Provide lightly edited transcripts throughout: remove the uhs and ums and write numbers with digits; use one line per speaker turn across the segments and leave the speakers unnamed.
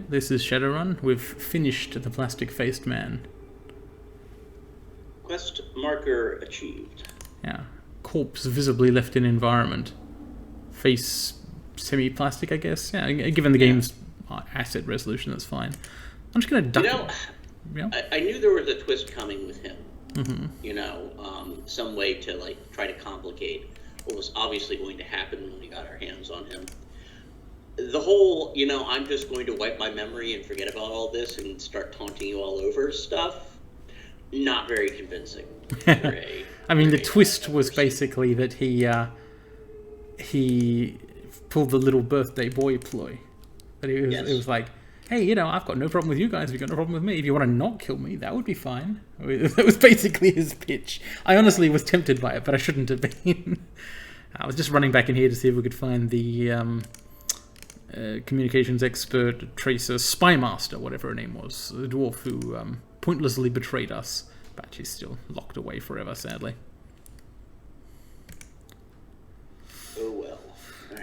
Yep, this is Shadowrun. We've finished the plastic-faced man.
Quest marker achieved.
Yeah. Corpse visibly left in environment. Face semi-plastic, I guess. Yeah, given the game's asset resolution, that's fine. I'm just going to duck it.
Yeah. I knew there was a twist coming with him. Mm-hmm. Some way to try to complicate what was obviously going to happen when we got our hands on him. The whole, I'm just going to wipe my memory and forget about all this and start taunting you all over stuff, not very convincing.
I mean, the twist was basically that he pulled the little birthday boy ploy. That it was like, hey, I've got no problem with you guys. You've got no problem with me. If you want to not kill me, that would be fine. That was basically his pitch. I honestly was tempted by it, but I shouldn't have been. I was just running back in here to see if we could find the communications expert, tracer, spy master, whatever her name was, the dwarf who pointlessly betrayed us, but she's still locked away forever, sadly.
Oh well.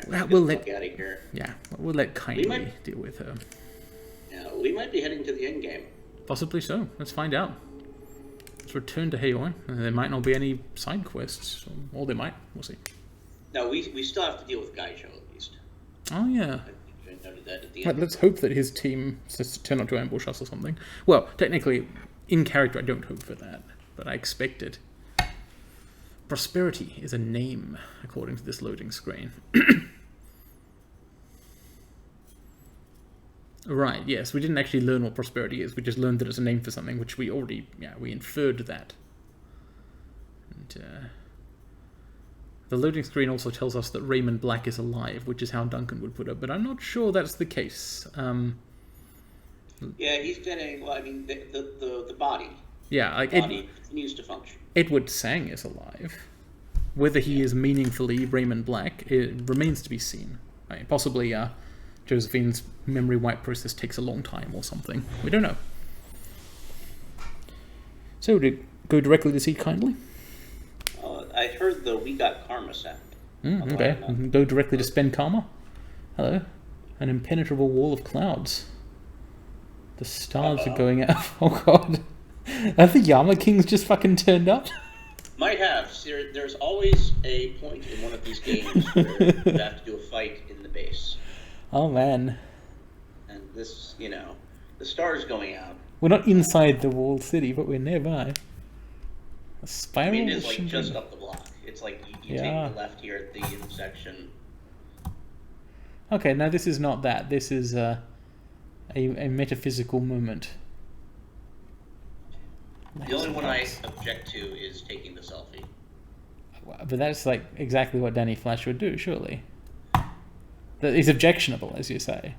Right, we'll
get out of here.
Yeah, we'll let Kindly deal with her.
Yeah, we might be heading to the end game.
Possibly so. Let's find out. Let's return to Heoi. There might not be any side quests, or there might. We'll see.
No, we still have to deal with Gaijo at least.
Oh yeah.
I noted that at the end.
Let's hope that his team turn out to ambush us or something. Well, technically, in character, I don't hope for that, but I expect it. Prosperity is a name, according to this loading screen. Right, yes, we didn't actually learn what prosperity is. We just learned that it's a name for something, which we already, we inferred that. And, the loading screen also tells us that Raymond Black is alive, which is how Duncan would put it, but I'm not sure that's the case.
Yeah, he's getting, the body.
Yeah,
the body continues to function.
Edward Sang is alive. Whether he is meaningfully Raymond Black, it remains to be seen. Right, possibly, Josephine's memory wipe process takes a long time or something. We don't know. So, to go directly to see Kindly?
I heard the We Got Karma sound.
Okay, go directly to spend karma. Hello. An impenetrable wall of clouds. The stars are going out. Oh god. Have the Yama Kings just fucking turned up?
Might have. There's always a point in one of these games where you have to do a fight in the base.
Oh man.
And this, the stars going out.
We're not inside the walled city, but we're nearby. A spiral.
I mean, it's just up the block. It's like you take the left here at the intersection.
Okay, now this is not that. This is a metaphysical moment.
The only one I object to is taking the selfie.
But that's exactly what Danny Flash would do, surely. That is objectionable, as you say.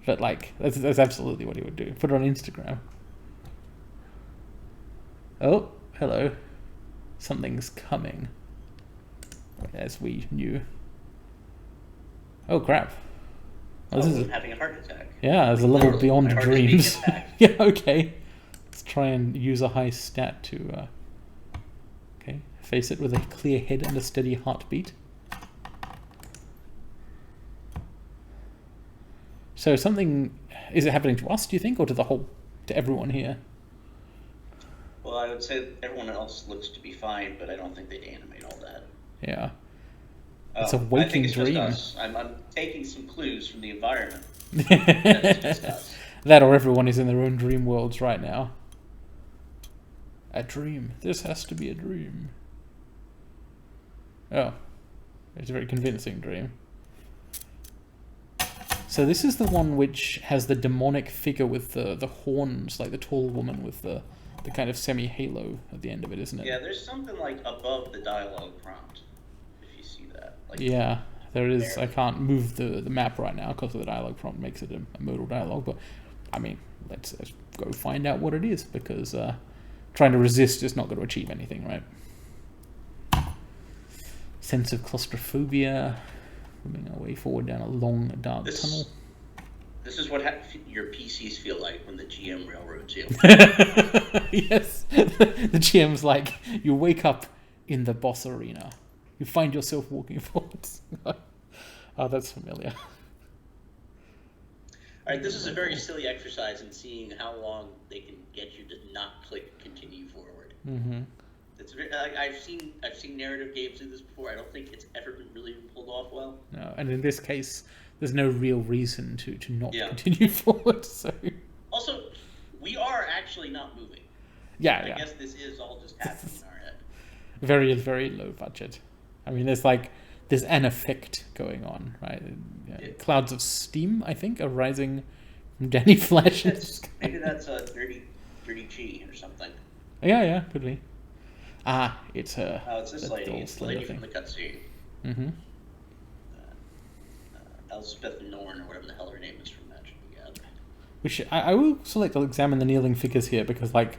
But that's absolutely what he would do. Put it on Instagram. Oh, hello. Something's coming. As we knew. Oh crap.
I'm having a heart attack.
Yeah, there's a level beyond dreams. Yeah, okay. Let's try and use a high stat to face it with a clear head and a steady heartbeat. So is it happening to us, do you think, or to everyone here?
Well, I would say everyone else looks to be fine, but I don't think they'd animate all that.
Yeah. It's a waking
I think it's
dream.
Just us. I'm taking some clues from the environment. It's just us.
That or everyone is in their own dream worlds right now. A dream. This has to be a dream. Oh. It's a very convincing dream. So this is the one which has the demonic figure with the horns, like the tall woman with the kind of semi-halo at the end of it, isn't it?
Yeah, there's something above the dialogue prompt, if you see that.
Yeah, there is. There. I can't move the map right now because the dialogue prompt makes it a modal dialogue, but I mean, let's go find out what it is, because trying to resist is not going to achieve anything, right? Sense of claustrophobia. Moving our way forward down a long, dark tunnel.
This is what your PCs feel like when the GM railroads you.
Yes. The GM's like, you wake up in the boss arena. You find yourself walking forwards. Oh, that's familiar.
All right, this is a very silly exercise in seeing how long they can get you to not click continue forward.
Mm-hmm.
It's very, I've seen narrative games do this before. I don't think it's ever been really pulled off well.
No, and in this case, there's no real reason to not
Yeah.
continue forward. So
Also, we are actually not moving.
yeah,
I
yeah.
guess this is all just happening in our head.
Very, very low budget. I mean, there's an effect going on, right? Clouds of steam, I think, are rising from Danny Flash.
Maybe that's a dirty chi or something.
Yeah, could be. Ah, it's her.
Oh, it's this lady. It's the lady from the cutscene.
Mm-hmm.
Elspeth Norn, or whatever the hell her name is from Magic the Gathering.
I will select. I'll examine the kneeling figures here because,
Yeah.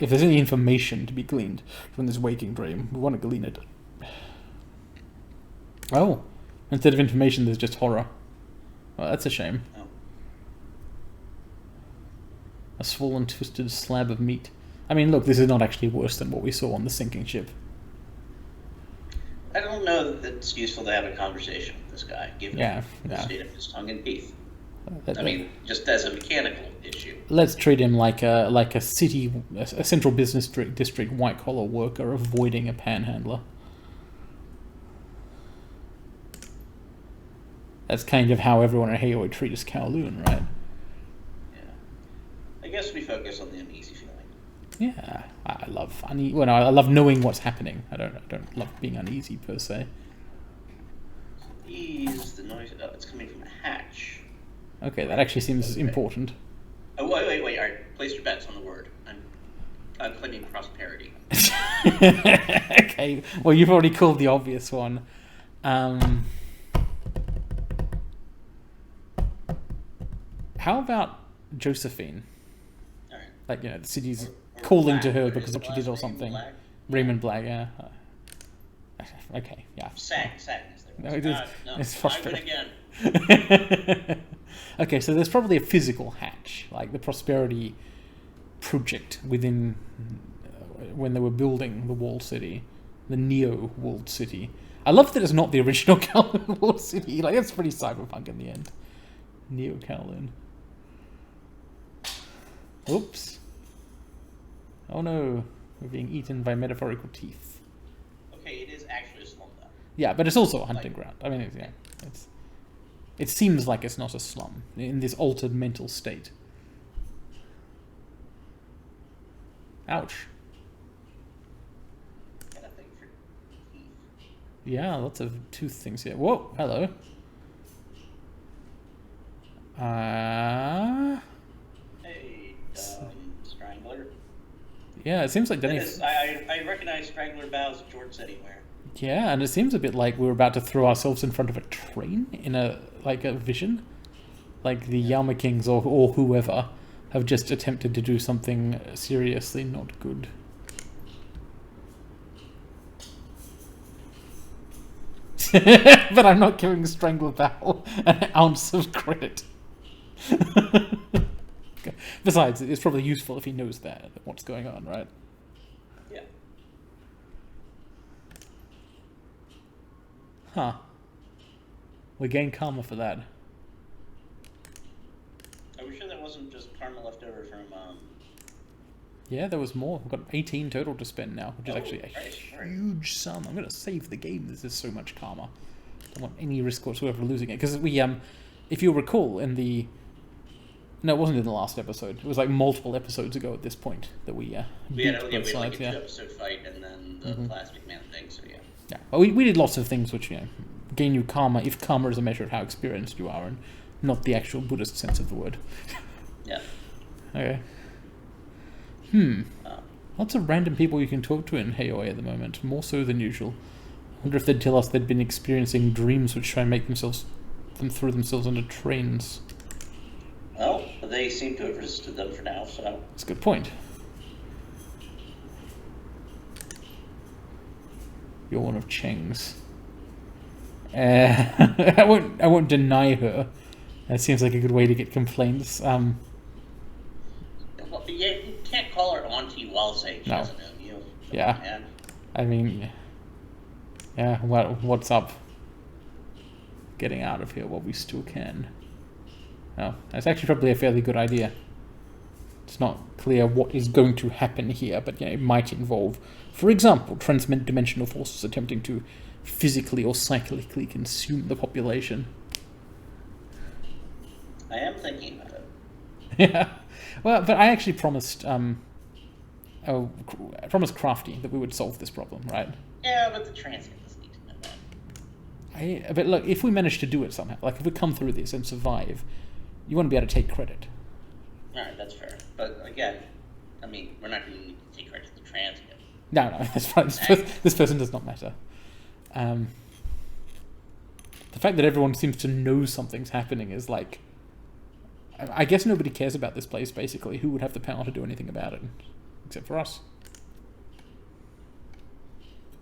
if there's any information to be gleaned from this waking dream, we want to glean it. Oh, instead of information, there's just horror. Well, that's a shame.
Oh.
A swollen, twisted slab of meat. I mean, look, this is not actually worse than what we saw on the sinking ship.
I don't know that it's useful to have a conversation with this guy, given the state of his tongue and teeth. I mean, just as a mechanical issue.
Let's treat him like a central business district white collar worker avoiding a panhandler. That's kind of how everyone at Heoi treats Kowloon, right?
Yeah. I guess we focus on the uneasy feeling.
Yeah, I love I love knowing what's happening. I don't love being uneasy per se.
The noise. Oh, it's coming from a hatch.
Okay, that actually seems important.
Oh, wait. All right, place your bets on the word. I'm claiming prosperity.
Okay, well, you've already called the obvious one. How about Josephine?
All right.
The city's calling
Black,
to her
or
because
is
of what she
the
did or
last name
something.
Black?
Raymond Black, yeah. Okay, yeah.
Sang is there.
No, it is.
No,
It's
I win
frustrating.
again.
Okay, so there's probably a physical hatch, like the Prosperity project within when they were building the walled city, the Neo walled city. I love that it's not the original Kowloon walled city. It's pretty cyberpunk in the end. Neo Kowloon. Oops. Oh no, we're being eaten by metaphorical teeth.
Okay, it is actually a slum though.
Yeah, but it's also a hunting ground. I mean, it seems like it's not a slum in this altered mental state. Ouch.
Got a thing for teeth.
Yeah, lots of tooth things here. Whoa, hello.
Hey, Strangler.
Yeah, it seems like Denny.
I recognize Strangler bows jorts anywhere.
Yeah, and it seems a bit like we're about to throw ourselves in front of a train in a vision. Like the Yama Kings or whoever have just attempted to do something seriously not good. But I'm not giving Strangler Bow an ounce of credit. Besides, it's probably useful if he knows what's going on, right?
Yeah.
Huh. We gain karma for that.
Are we sure that wasn't just karma left over from?
Yeah, there was more. We've got 18 total to spend now, which is actually a
right.
huge sum. I'm going to save the game. This is so much karma. Don't want any risk whatsoever of losing it. Because if you'll recall, no, it wasn't in the last episode. It was multiple episodes ago at this point that we
we had a two-episode fight and then the plastic man thing. So yeah.
Yeah, well, we did lots of things which gain you karma if karma is a measure of how experienced you are and not the actual Buddhist sense of the word.
Yeah.
Okay. Lots of random people you can talk to in Heoi at the moment, more so than usual. I wonder if they'd tell us they'd been experiencing dreams which try and make them throw themselves onto trains.
Well, they seem to have resisted them for now, so...
That's a good point. You're one of Cheng's. I won't deny her. That seems like a good way to get complaints.
Well, you can't call her auntie while saying she doesn't know you.
Yeah.
Man.
I mean, yeah, what's up? Getting out of here while we still can. No, that's actually probably a fairly good idea. It's not clear what is going to happen here, but it might involve, for example, transdimensional forces attempting to physically or psychically consume the population.
I am thinking about it.
Yeah. Well, but I actually promised, I promised Crafty that we would solve this problem, right?
Yeah, but the transient doesn't need to know that.
But look, if we manage to do it somehow, like if we come through this and survive, you want to be able to take credit.
Alright, that's fair. But again, I mean, we're not going to need to take credit to the transient.
No, that's fine. This person does not matter. The fact that everyone seems to know something's happening is like... I guess nobody cares about this place, basically. Who would have the power to do anything about it? Except for us.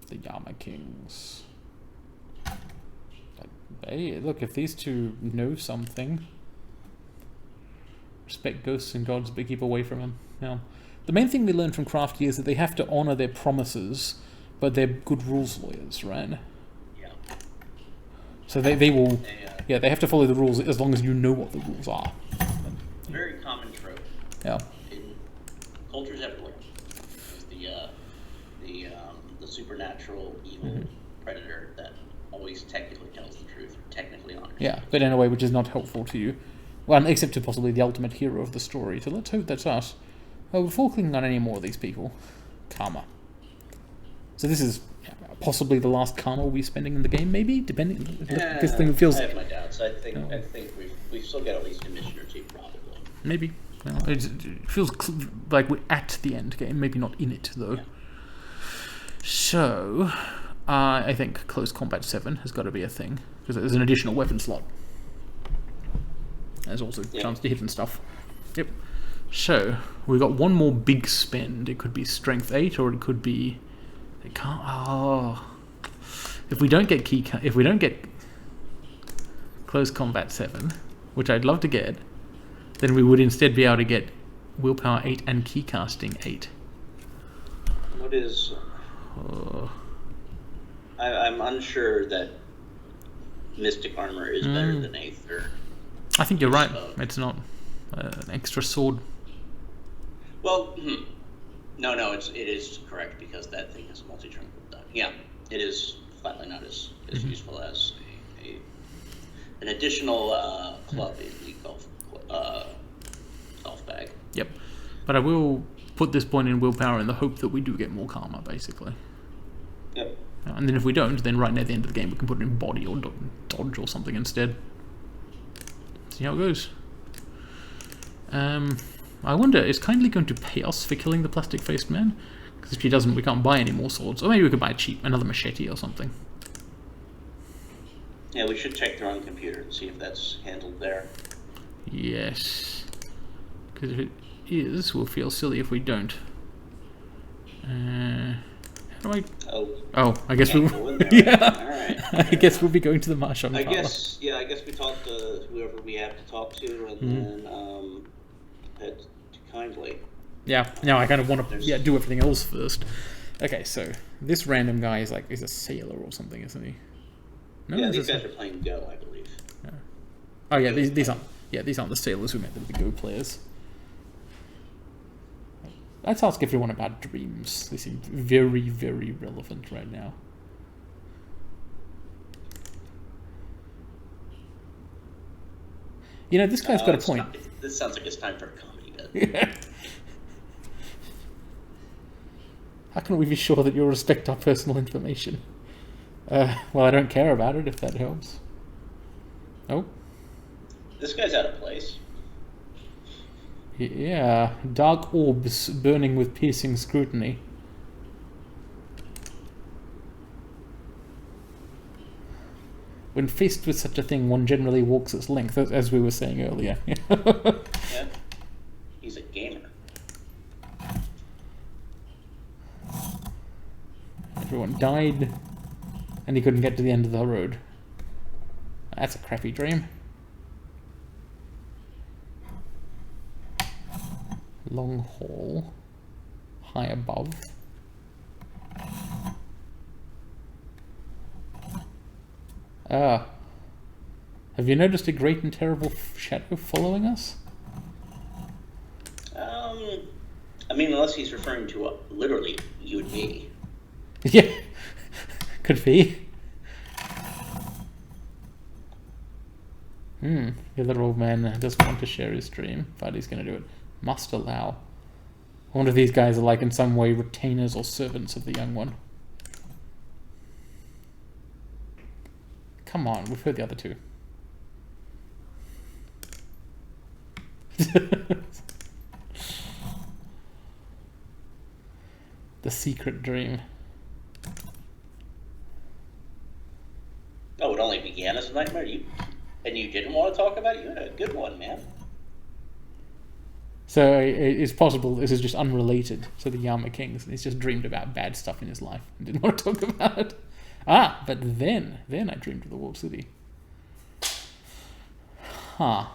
The Yama Kings. Hey, look, if these two know something... Respect ghosts and gods, but keep away from them. Yeah. The main thing we learned from Crafty is that they have to honor their promises, but they're good rules lawyers, right?
Yeah.
So they will... Yeah, they have to follow the rules as long as you know what the rules are.
Very common trope.
Yeah.
In cultures everywhere. The supernatural evil predator that always technically tells the truth, or technically honors.
Yeah, but in a way which is not helpful to you. Well, except to possibly the ultimate hero of the story. So let's hope that's us. Oh, before clicking on any more of these people, karma. So this is possibly the last karma we'll be spending in the game, maybe, depending. This thing feels.
I have my doubts. I think we've still got at least a mission or two, probably.
Maybe. Well, it feels like we're at the end game, maybe not in it though.
Yeah.
So, I think Close Combat 7 has got to be a thing because there's an additional weapon slot. There's also a chance to hit and stuff. Yep. So, we've got one more big spend. It could be Strength 8, or it could be... It can't... Oh... If we don't get if we don't get Close Combat 7, which I'd love to get, then we would instead be able to get Willpower 8 and Keycasting 8.
What is... I'm unsure that Mystic Armor is better than Aether.
I think you're right. It's not an extra sword.
Well, no, it is correct because that thing has a multi-turn cooldown. Yeah, it is flatly not as useful as an additional club in the golf bag.
Yep, but I will put this point in willpower in the hope that we do get more karma, basically.
Yep.
And then if we don't, then right near the end of the game we can put it in body or dodge or something instead. See how it goes. I wonder, is Kindly going to pay us for killing the plastic-faced man? Because if she doesn't, we can't buy any more swords. Or maybe we could buy another machete or something.
Yeah, we should check their own computer and see if that's handled there.
Yes. Because if it is, we'll feel silly if we don't. How do I... Oh, I guess we'll... Yeah.
Alright.
I guess we'll be going to the Marshall
I guess we talk to whoever we have to talk to, and then head to Kindly.
Yeah, now I kind of want to do everything else first. Okay, so this random guy is a sailor or something, isn't he? No,
yeah, these guys are playing Go, I believe.
Yeah. Oh yeah, these aren't the sailors who met them, the Go players. Let's ask everyone about dreams. They seem very, very relevant right now. You know, this guy's got a point.
This sounds like it's time for a comedy bit.
Yeah. How can we be sure that you'll respect our personal information? Well, I don't care about it, if that helps. Oh.
This guy's out of place.
Yeah, dark orbs burning with piercing scrutiny. When faced with such a thing, one generally walks its length, as we were saying earlier.
Yeah. He's a gamer.
Everyone died, and he couldn't get to the end of the road. That's a crappy dream. Long haul. High above. Have you noticed a great and terrible shadow following us?
I mean, unless he's referring to literally you and me.
Yeah, could be. Your little old man doesn't want to share his dream, but he's going to do it. Must allow. I wonder if these guys are like in some way retainers or servants of the young one. Come on, we've heard the other two. The secret dream.
Oh, it only began as a nightmare? And you didn't want to talk about it? You had a good one, man.
So it's possible this is just unrelated to the Yama Kings. He's just dreamed about bad stuff in his life and didn't want to talk about it. Ah, but then I dreamed of the walled city. Huh.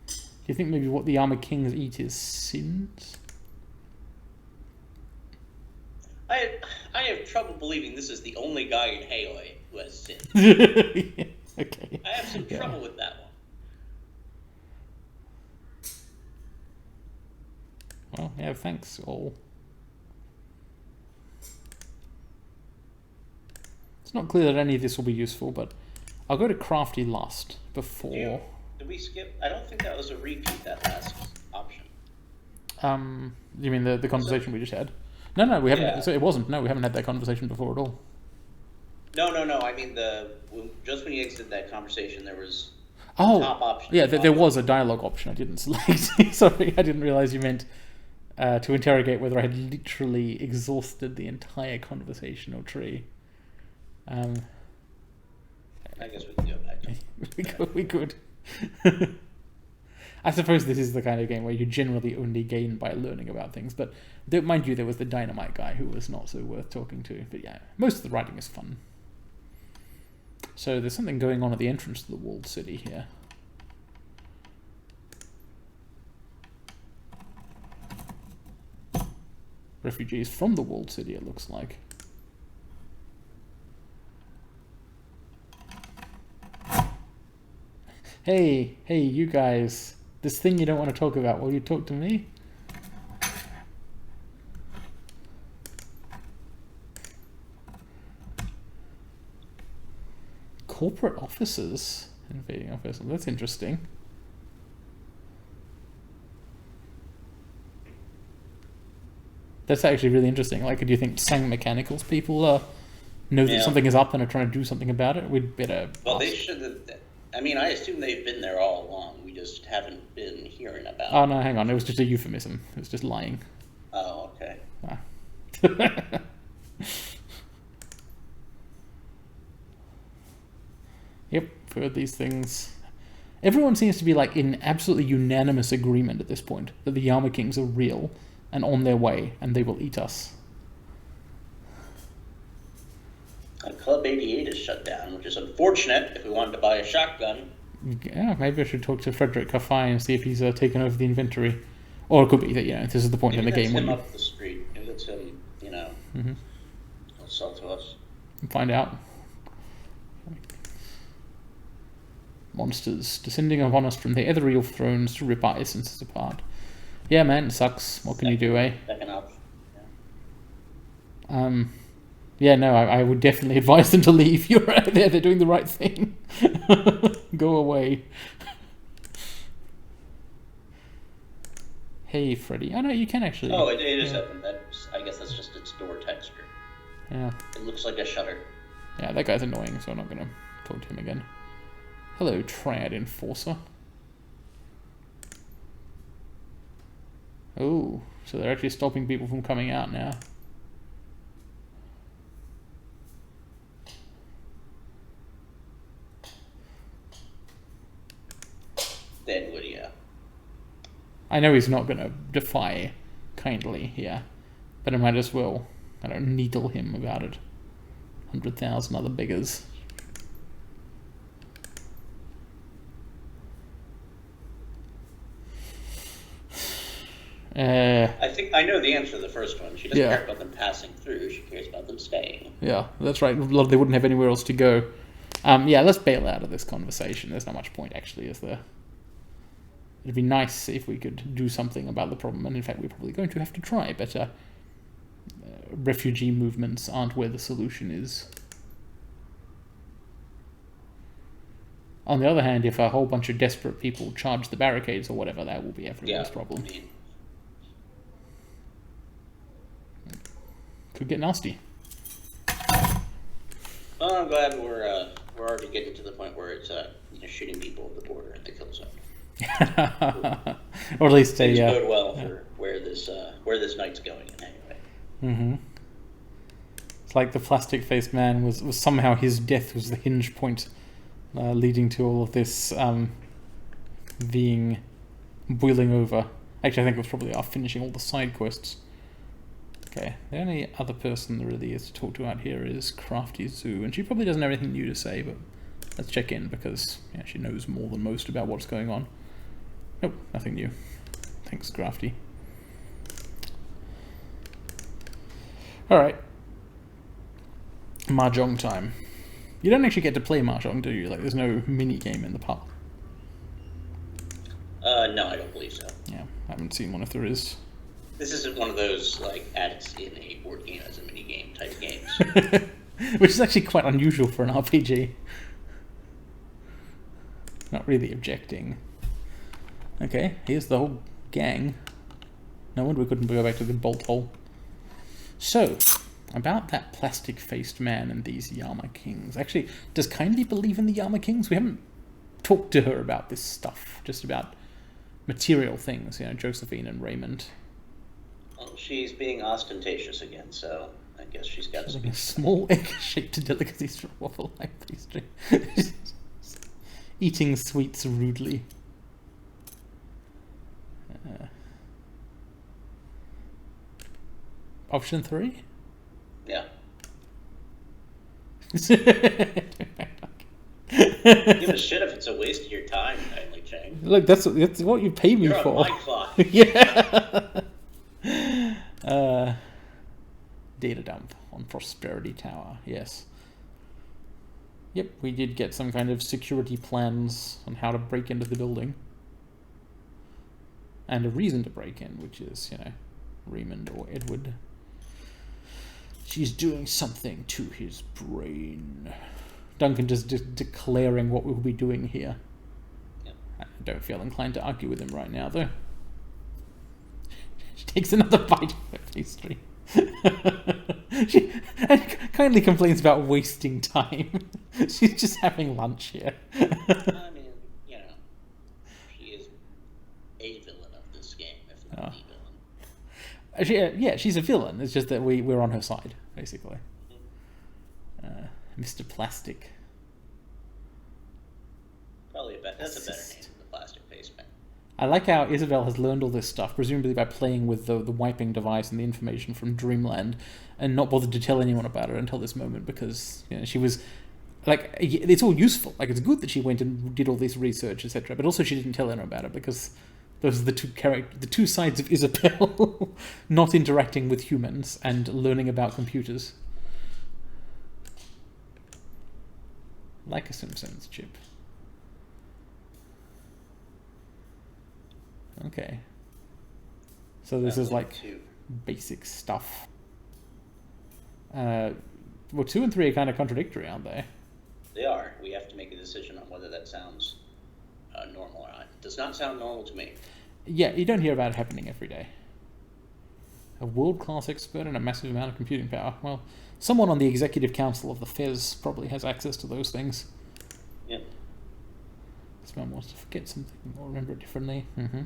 Do you think maybe what the Yama Kings eat is sins?
I have trouble believing this is the only guy in Heoi who has sinned.
Yeah, okay.
I have some trouble with that one.
Well, yeah, thanks all. It's not clear that any of this will be useful, but I'll go to Crafty Lust before...
Did we skip? I don't think that was a repeat, that last option.
You mean the conversation we just had? No, we haven't. Yeah. So it wasn't. No, we haven't had that conversation before at all.
No. I mean, just when you exited that conversation, there was
top option. Yeah, there was a dialogue option I didn't select. Sorry, I didn't realize you meant to interrogate whether I had literally exhausted the entire conversational tree.
I guess we can go back.
We could. I suppose this is the kind of game where you generally only gain by learning about things, but mind you, there was the dynamite guy who was not so worth talking to. But yeah, most of the writing is fun. So there's something going on at the entrance to the walled city here. Refugees from the walled city, it looks like. Hey, you guys. This thing you don't want to talk about, will you talk to me? Corporate officers invading our vessel. That's interesting. That's actually really interesting. Like, do you think Sang Mechanicals people know that something is up and are trying to do something about it? We'd better...
Well, they should have... I mean, I assume they've been there all along. We just haven't been hearing about it.
Oh, no, hang on. It was just a euphemism. It was just lying.
Oh, okay.
Ah. Yep, heard these things. Everyone seems to be like in absolutely unanimous agreement at this point that the Yama Kings are real and on their way, and they will eat us.
Club 88 is shut down, which is unfortunate if we wanted to buy a shotgun.
Yeah, maybe I should talk to Frederick Caffey and see if he's taken over the inventory. Or it could be that, this is the point in the game when
him up the street. If it's him, he'll sell to us.
Find out. Monsters descending upon us from their ethereal thrones to rip our essences apart. Yeah, man, it sucks. What can you do, eh?
Second option.
Yeah. Yeah, no, I would definitely advise them to leave. You're right there, they're doing the right thing. Go away. Hey, Freddy. Oh, no, you can actually...
Oh, it is open. I guess that's just its door texture.
Yeah.
It looks like a shutter.
Yeah, that guy's annoying, so I'm not going to talk to him again. Hello, Triad Enforcer. Oh, so they're actually stopping people from coming out now.
Then would you?
I know he's not going to defy kindly here, but I might as well, needle him about it. 100,000 other beggars.
I I know the answer to the first one. She doesn't
Yeah.
care about them passing through. She cares about them staying.
Yeah, that's right. They wouldn't have anywhere else to go. Yeah, let's bail out of this conversation. There's not much point, actually, is there? It'd be nice if we could do something about the problem, and in fact, we're probably going to have to try, but refugee movements aren't where the solution is. On the other hand, if a whole bunch of desperate people charge the barricades or whatever, that will be everyone's problem.
I mean,
Could get nasty.
well, I'm glad we're already getting to the point where it's shooting people at the border in the kill zone.
Or at least
Things bode well for where this night's going anyway.
Mm-hmm. It's like the plastic-faced man was somehow his death was the hinge point, leading to all of this being boiling over. Actually, I think it was probably after finishing all the side quests. Okay, the only other person there really is to talk to out here is Crafty Zoo, and she probably doesn't have anything new to say, but let's check in because she knows more than most about what's going on. Nope, nothing new. Thanks, Crafty. Alright. Mahjong time. You don't actually get to play Mahjong, do you? Like, there's no mini-game in the pub.
No, I don't believe so.
Yeah, I haven't seen one if there is.
This isn't one of those, like, added in a board game as a mini-game type games.
Which is actually quite unusual for an RPG. Not really objecting. Okay, here's the whole gang. No wonder we couldn't go back to the bolt hole. So, about that plastic-faced man and these Yama Kings. Actually, does Kindly believe in the Yama Kings? We haven't talked to her about this stuff. Just about material things, Josephine and Raymond.
Well, she's being ostentatious again, so I guess she's got to speak.
Small egg-shaped delicacies from waffle-like pastry. Eating sweets rudely. Option 3?
Yeah. Give a shit if it's a waste of your time, Kindly Chang.
Look, that's what you pay me
You're
for.
on my clock.
Yeah. Data dump on Prosperity Tower. Yes. Yep, we did get some kind of security plans on how to break into the building. And a reason to break in, which is, Raymond or Edward. She's doing something to his brain. Duncan just declaring what we'll be doing here.
Yep.
I don't feel inclined to argue with him right now, though. She takes another bite of her pastry. She kindly complains about wasting time. She's just having lunch here.
I mean, she is a villain of this game, if not the villain.
She's a villain. It's just that we're on her side, basically. Mr. Plastic.
Probably that's a better name than the plastic face man.
I like how Isabel has learned all this stuff, presumably by playing with the wiping device and the information from Dreamland, and not bothered to tell anyone about it until this moment because she was like, it's all useful. Like, it's good that she went and did all this research, etc. But also she didn't tell anyone about it because those are the two sides of Isabel not interacting with humans and learning about computers. Like a Simpsons chip. Okay. So this is like basic stuff. Well, 2 and 3 are kind of contradictory, aren't they?
They are. We have to make a decision on whether that sounds normal or not. It does not sound normal to me.
Yeah, you don't hear about it happening every day. A world-class expert and a massive amount of computing power. Well, someone on the executive council of the Fez probably has access to those things.
Yeah.
This man wants to forget something or remember it differently. Mm-hmm.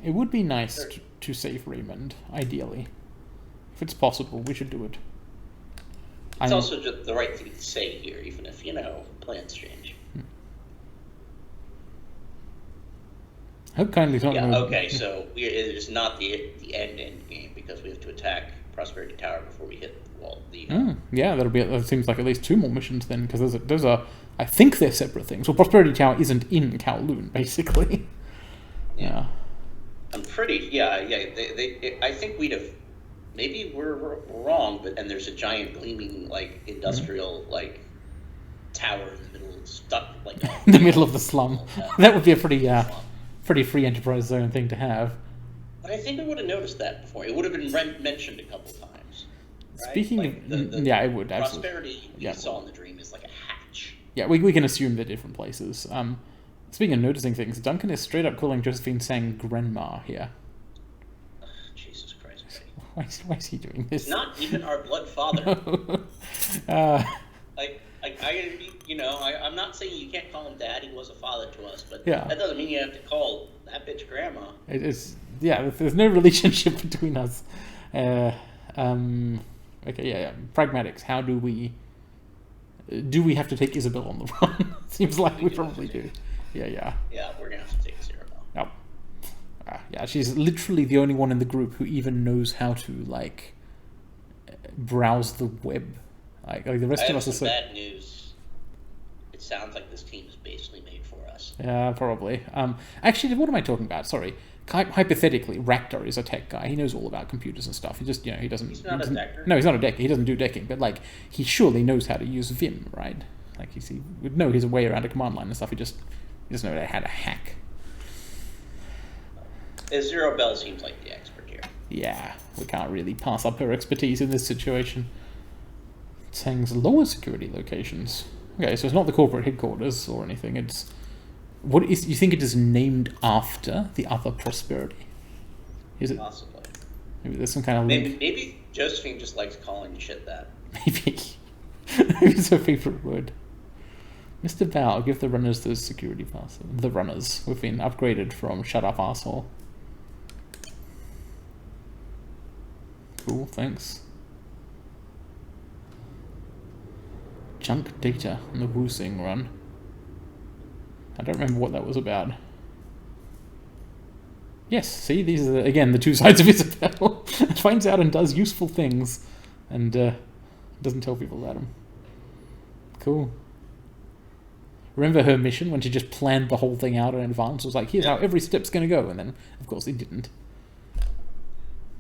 It would be nice to save Raymond, ideally. If it's possible, we should do it.
It's also just the right thing to say here, even if, plans change.
I hope Kindly's not.
Yeah, okay, so it is not the end game because we have to attack Prosperity Tower before we hit the wall.
Yeah, that seems like at least 2 more missions then, because those are, I think they're separate things. Well, Prosperity Tower isn't in Kowloon, basically.
Yeah. I'm pretty, yeah. I think we'd have, maybe we're wrong, but and there's a giant gleaming like industrial like tower in the middle, stuck like
in the middle of the slum. That would be a pretty free enterprise zone thing to have.
But I think we would have noticed that before. It would have been mentioned a couple times. Right?
Speaking
like
of, yeah, it would
prosperity
absolutely.
we saw in the dream is like a hatch.
Yeah, we can assume they're different places. Speaking of noticing things, Duncan is straight up calling Josephine saying grandma here.
Jesus Christ.
Why is he doing this?
Not even our blood father. I'm not saying you can't call him dad. He was a father to us, but that doesn't mean you have to call that bitch grandma.
It is, there's no relationship between us. Okay, pragmatics. How do we have to take Isabel on the run? Seems like we probably do. Yeah,
we're gonna have to take Isabel.
Yep. Yeah, she's literally the only one in the group who even knows how to like browse the web. Like the rest of us are so
bad news. It sounds like this team is basically made for us.
Yeah, probably. Actually, what am I talking about? Sorry. Hypothetically, Raktar is a tech guy. He knows all about computers and stuff. He just, he doesn't...
He's not a decker.
No, he's not a decker. He doesn't do decking. But, like, he surely knows how to use Vim, right? Like, he would know his way around a command line and stuff. He doesn't know how to hack.
Zero Bell seems like the expert here.
Yeah, we can't really pass up her expertise in this situation. Tsang's lower security locations. Okay, so it's not the corporate headquarters or anything. It's... you think it is named after the other prosperity? Is it?
Possibly.
Maybe there's some kind of link.
Maybe Josephine just likes calling shit that.
Maybe. Maybe it's her favorite word. Mr. Val, give the runners those security passes. The runners. We've been upgraded from shut up asshole. Cool, thanks. Junk data on the Wusing run. I don't remember what that was about. Yes, see, these are, again, the two sides of Isabel. Finds out and does useful things, and doesn't tell people about them. Cool. Remember her mission when she just planned the whole thing out in advance? It was like, here's how every step's going to go, and then, of course, it didn't.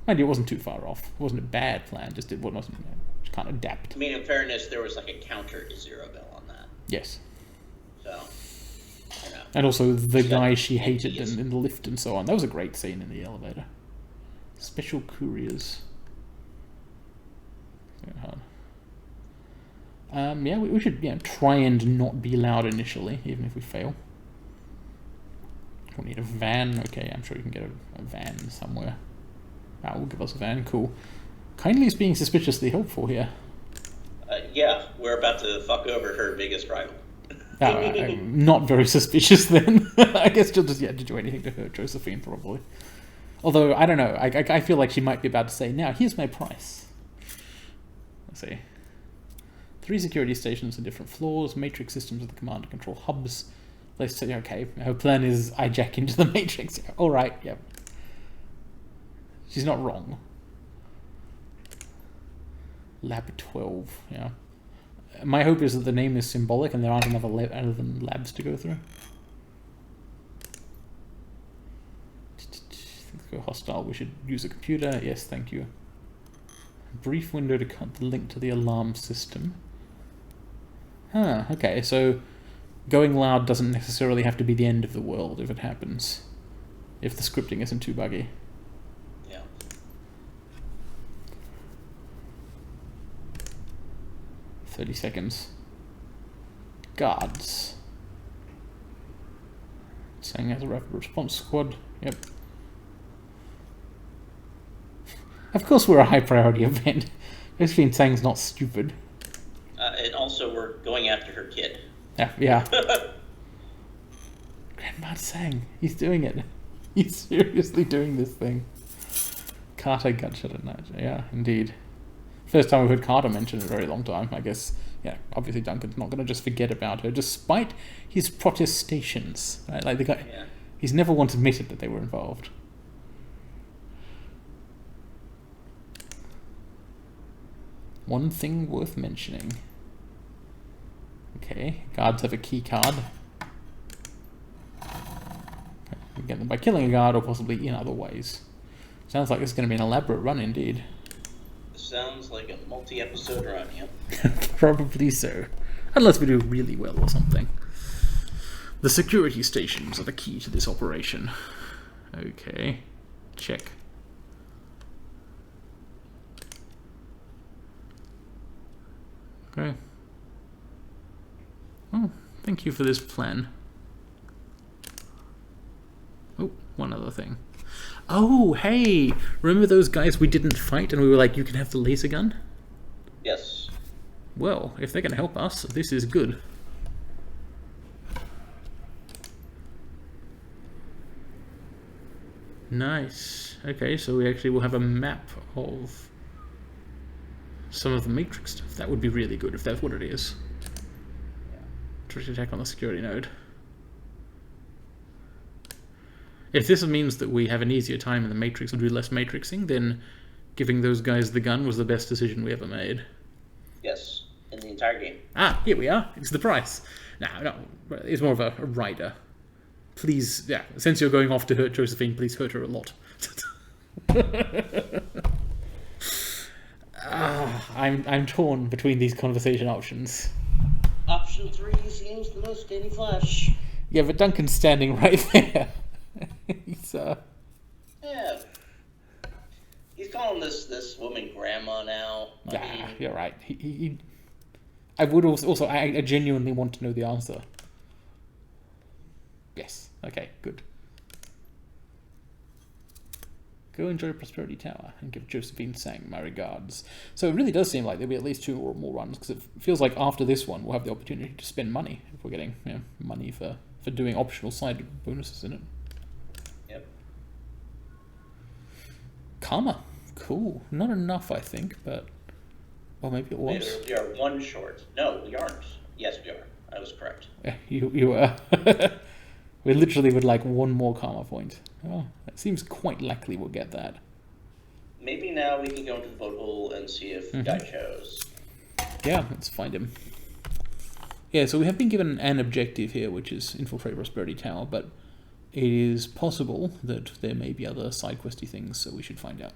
Mind you, it wasn't too far off. It wasn't a bad plan, just it wasn't, just can't adapt.
I mean, in fairness, there was like a counter to Zero Bell on that.
Yes.
So...
And also the guy she hated in the lift and so on. That was a great scene in the elevator. Special couriers. Yeah, we should try and not be loud initially, even if we fail. We'll need a van. Okay, I'm sure you can get a van somewhere. That will give us a van. Cool. Kindly is being suspiciously helpful here.
Yeah, we're about to fuck over her biggest rival.
I'm not very suspicious then. I guess she'll just do anything to hurt Josephine, probably. Although, I don't know. I feel like she might be about to say, now, here's my price. Let's see. 3 security stations on different floors, matrix systems of the command and control hubs. Let's say, okay, her plan is hijack into the matrix. Alright, yep. She's not wrong. Lab 12, yeah. My hope is that the name is symbolic and there aren't another other than labs to go through. Let's go hostile. We should use a computer. Yes, thank you. Brief window to cut the link to the alarm system. Huh, okay, so going loud doesn't necessarily have to be the end of the world if it happens. If the scripting isn't too buggy. 30 seconds. Guards. Saying as a rapid response squad. Yep. Of course we're a high priority event. Josephine Tsang's not stupid.
And also we're going after her kid.
Yeah. Grandma Tsang. He's doing it. He's seriously doing this thing. Carter gutshot at night. Yeah, indeed. First time we've heard Carter mentioned in a very long time. I guess, obviously Duncan's not going to just forget about her, despite his protestations. Right? Like the guy, he's never once admitted that they were involved. One thing worth mentioning. Okay, guards have a key card. get them by killing a guard or possibly in other ways. Sounds like it's going to be an elaborate run indeed.
Sounds like a multi-episode run, yeah.
Probably so. Unless we do really well or something. The security stations are the key to this operation. Okay. Check. Okay. Oh, thank you for this plan. Oh, one other thing. Oh, hey! Remember those guys we didn't fight and we were like, you can have the laser gun?
Yes.
Well, if they're going to help us, this is good. Nice. Okay, so we actually will have a map of some of the Matrix stuff. That would be really good if that's what it is. Direct attack on the security node. If this means that we have an easier time in the Matrix and do less matrixing, then giving those guys the gun was the best decision we ever made.
Yes, in the entire game.
Ah, here we are. It's the price. No, it's more of a rider. Please, yeah, since you're going off to hurt Josephine, please hurt her a lot. I'm torn between these conversation options.
Option 3 seems the most Danny Flash.
Yeah, but Duncan's standing right there. He's
Yeah. He's calling this woman grandma now.
Yeah, you're right. I would also I genuinely want to know the answer. Yes. Okay, good. Go enjoy Prosperity Tower and give Josephine Sang my regards. So it really does seem like there'll be at least 2 or more runs, because it feels like after this one we'll have the opportunity to spend money if we're getting money for doing optional side bonuses in it.
Yep.
Karma. Cool. Not enough, I think, but... Well, maybe it was.
We are 1 short. No, we aren't. Yes, we are. I was correct.
Yeah, you were. We literally would like 1 more karma point. Oh, it seems quite likely we'll get that.
Maybe now we can go into the boat hole and see if Guy chose.
Yeah, let's find him. Yeah, so we have been given an objective here, which is infiltrate Prosperity Tower, but it is possible that there may be other side questy things, so we should find out.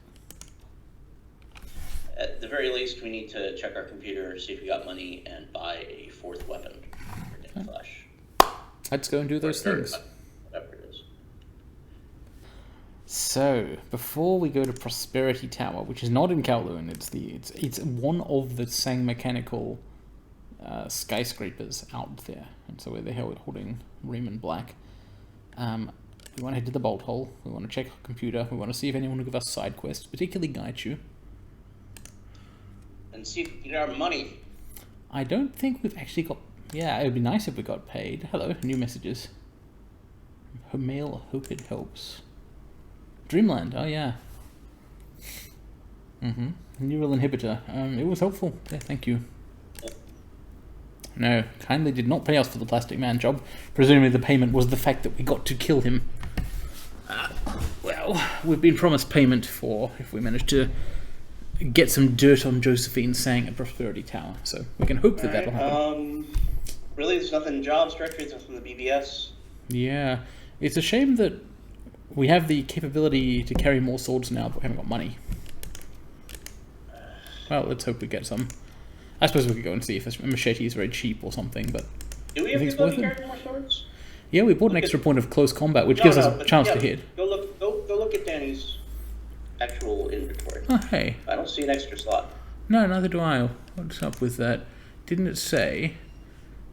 At the very least, we need to check our computer, see if we got money, and buy a 4th weapon for Danny Flash.
Let's go and do those things.
Whatever it is.
So, before we go to Prosperity Tower, which is not in Kowloon, it's one of the Sang mechanical skyscrapers out there, and so they're holding Raymond Black. We want to head to the bolt hole. We want to check our computer. We want to see if anyone will give us side quests, particularly Gaichu.
And see if we get our money.
I don't think we've actually got... Yeah, it would be nice if we got paid. Hello, new messages. Her mail, hope it helps. Dreamland, oh yeah. Neural inhibitor. It was helpful. Yeah, thank you. No, kindly did not pay us for the Plastic Man job. Presumably the payment was the fact that we got to kill him. Well, we've been promised payment for if we manage to get some dirt on Josephine Sang at Prosperity Tower, so we can hope that that'll happen.
Really, there's nothing in jobs directory from the BBS?
Yeah, it's a shame that we have the capability to carry more swords now, but we haven't got money. Well, let's hope we get some. I suppose we could go and see if a machete is very cheap or something, but...
Do we have the ability to carry more swords?
Yeah, we bought an extra point of close combat, which gives us a chance to hit.
Go look at Danny's actual inventory.
Oh, hey.
I don't see an extra slot.
No, neither do I. What's up with that? Didn't it say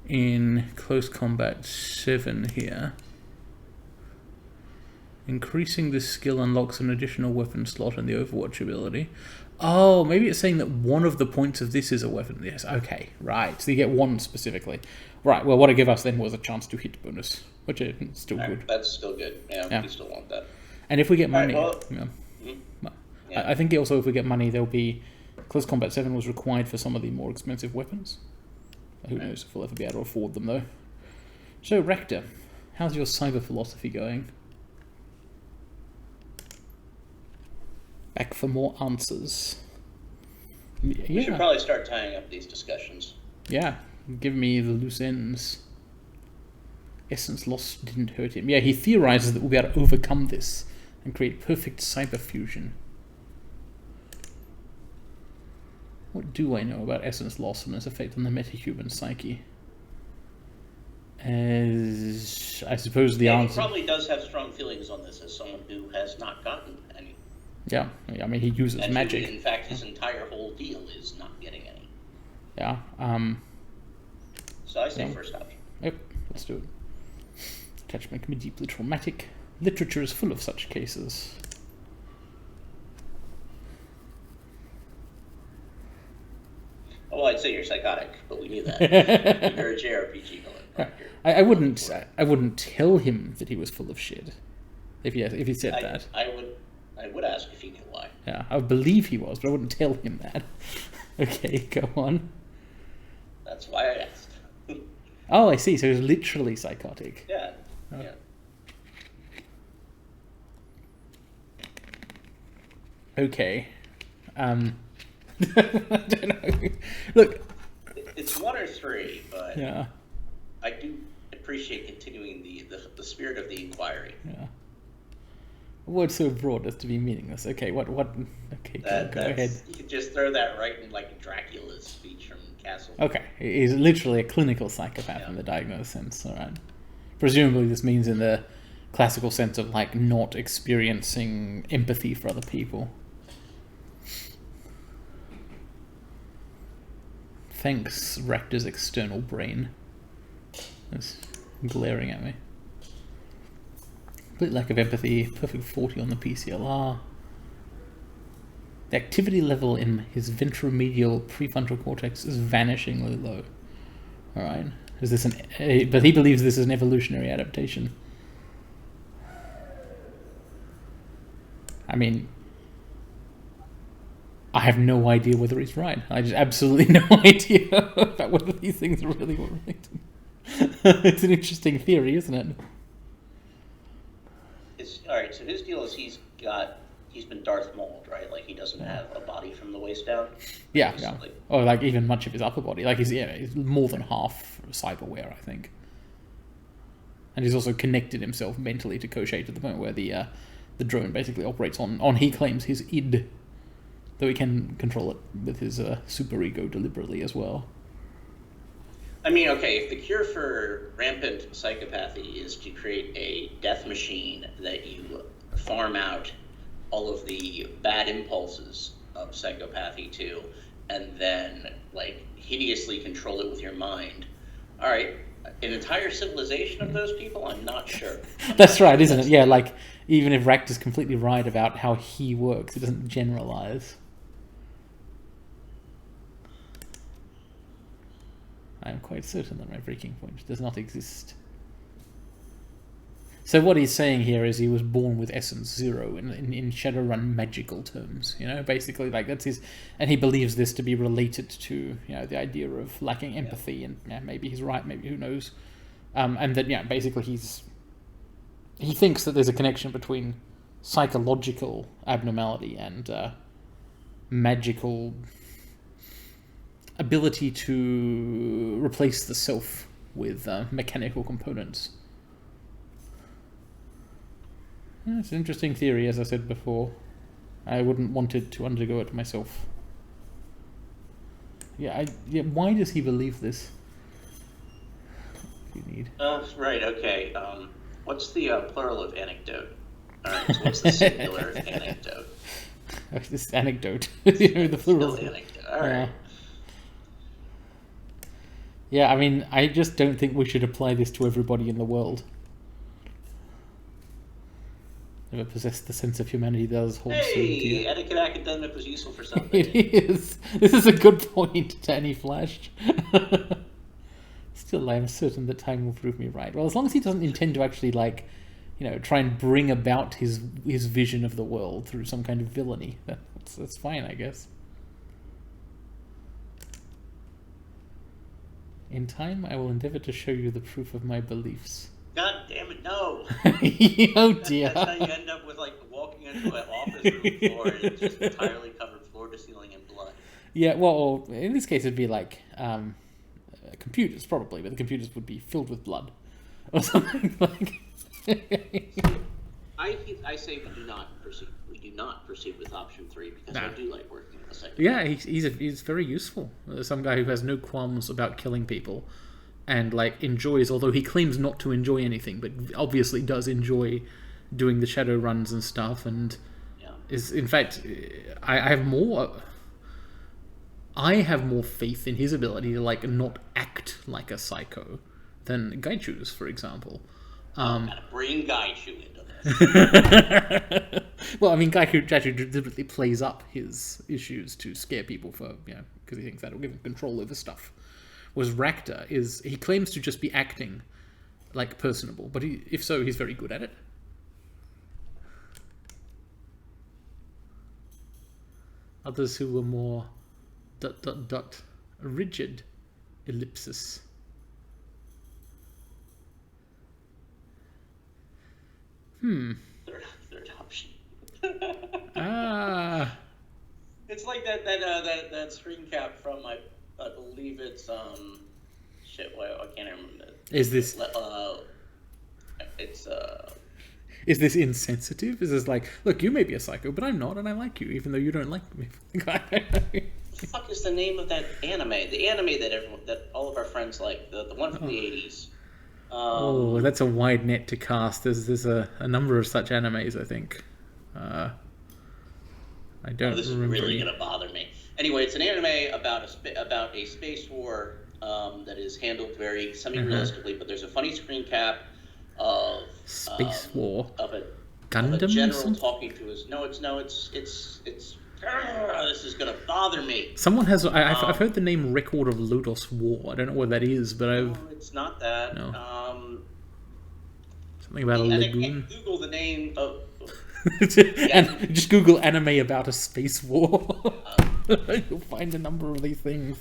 in Close Combat 7 here, increasing this skill unlocks an additional weapon slot in the Overwatch ability? Oh, maybe it's saying that one of the points of this is a weapon. Yes, okay, right. So you get one specifically. Right, well, what it gave us then was a chance to hit bonus, which is still good.
That's still good. Yeah, we still want that.
And if we get money...
Yeah.
I think also if we get money, there'll be... Close Combat 7 was required for some of the more expensive weapons. Who knows if we'll ever be able to afford them, though. So, Rector, how's your cyber philosophy going? Back for more answers. Yeah.
We should probably start tying up these discussions.
Yeah, give me the loose ends. essence loss didn't hurt him. Yeah, he theorizes that we'll be able to overcome this and create perfect cyber fusion. What do I know about essence loss and its effect on the metahuman psyche? As I suppose the answer...
He probably does have strong feelings on this as someone who has not gotten any.
Yeah, I mean, he uses
and
magic.
In fact, his entire whole deal is not getting any.
Yeah.
So I say first option.
Yep, let's do it. Attachment can be deeply traumatic. Literature is full of such cases.
Well, I'd say you're psychotic, but we knew that. You're a JRPG villain.
I wouldn't tell him that he was full of shit. If he said that.
I would ask if he knew why.
Yeah, I would believe he was, but I wouldn't tell him that. Okay, go on.
That's why I asked.
Oh, I see. So he was literally psychotic.
Yeah.
Oh.
Yeah.
Okay. I don't know. Look.
It's 1 or 3, but
yeah.
I do appreciate continuing the spirit of the inquiry.
Yeah. A word so broad as to be meaningless. Okay, what? Okay, go ahead.
You could just throw that right in like Dracula's speech from Castle.
Okay, he's literally a clinical psychopath in the diagnosed sense. All right. Presumably, this means in the classical sense of like not experiencing empathy for other people. Thanks, Raptor's external brain. It's glaring at me. Complete lack of empathy, perfect 40 on the PCLR. The activity level in his ventromedial prefrontal cortex is vanishingly low. Alright. Is this but he believes this is an evolutionary adaptation. I mean, I have no idea whether he's right. I just absolutely no idea about whether these things are really related. It's an interesting theory, isn't it?
Alright, so his deal is he's been Darth Mauled, right? Like he doesn't have a body from the waist down.
Yeah, basically. Yeah. Or like even much of his upper body. Like he's more than half cyberware, I think. And he's also connected himself mentally to Koschei to the point where the drone basically operates on he claims his id. Though he can control it with his superego deliberately as well.
I mean, okay, if the cure for rampant psychopathy is to create a death machine that you farm out all of the bad impulses of psychopathy to, and then, like, hideously control it with your mind, all right, an entire civilization of those people, I'm not sure.
That's right, isn't it? Yeah, like, even if Ractor's completely right about how he works, it doesn't generalize. I am quite certain that my breaking point does not exist. So what he's saying here is he was born with essence 0 in Shadowrun magical terms, you know, basically like that's his, and he believes this to be related to, you know, the idea of lacking empathy, and yeah, maybe he's right, maybe who knows, and that yeah, basically he thinks that there's a connection between psychological abnormality and magical ability to replace the self with mechanical components. Yeah, it's an interesting theory, as I said before. I wouldn't want it to undergo it myself. Yeah, why does he believe this? You need.
Right, okay. What's the plural of anecdote? Alright, so what's the singular of anecdote?
This anecdote. You know, the plural.
Still anecdote, alright.
Yeah, I mean, I just don't think we should apply this to everybody in the world. Never possessed the sense of humanity that does hold so dear.
Etiquette academic was useful for something.
It is. This is a good point, Danny Flash. Still, I am certain that time will prove me right. Well, as long as he doesn't intend to actually, like, you know, try and bring about his vision of the world through some kind of villainy, that's fine, I guess. In time, I will endeavor to show you the proof of my beliefs.
God damn it, no!
Oh dear.
That's how you end up with, like, walking into an office room floor and it's just entirely covered floor to ceiling in blood.
Yeah, well, in this case it'd be like computers, probably, but the computers would be filled with blood. or something like.
I say we do not proceed. We do not proceed with option 3 because I do like working with the psychopath.
Yeah, he's very useful. Some guy who has no qualms about killing people, and like enjoys. Although he claims not to enjoy anything, but obviously does enjoy doing the shadow runs and stuff. And is in fact, I have more. I have more faith in his ability to like not act like a psycho than Gaichu's, for example.
Gotta bring Gaichu into this.
Well, I mean, Gaichu deliberately plays up his issues to scare people for, because he thinks that'll give him control over stuff. Whereas Rakta he claims to just be acting like personable, but if so, he's very good at it. Others who were more ... rigid, ellipsis.
Third option. It's like that screen cap from I believe it's shit. Well, I can't remember that.
Is this Is this insensitive? Is this like, look, you may be a psycho, but I'm not, and I like you, even though you don't like me?
What the fuck is the name of that anime? The anime that all of our friends like, the one from the 80s.
That's a wide net to cast. There's a number of such animes, I think. I don't
this
remember.
This is really going to bother me. Anyway, it's an anime about a space war that is handled very semi-realistically, but there's a funny screen cap of
space war
of a
Gundam.
General talking to his. This is gonna bother me.
Someone has. I've heard the name Record of Lodos War. I don't know what that is, but
No, it's not that.
No. Something about a lagoon.
I can't Google the name of.
And just Google anime about a space war. You'll find a number of these things.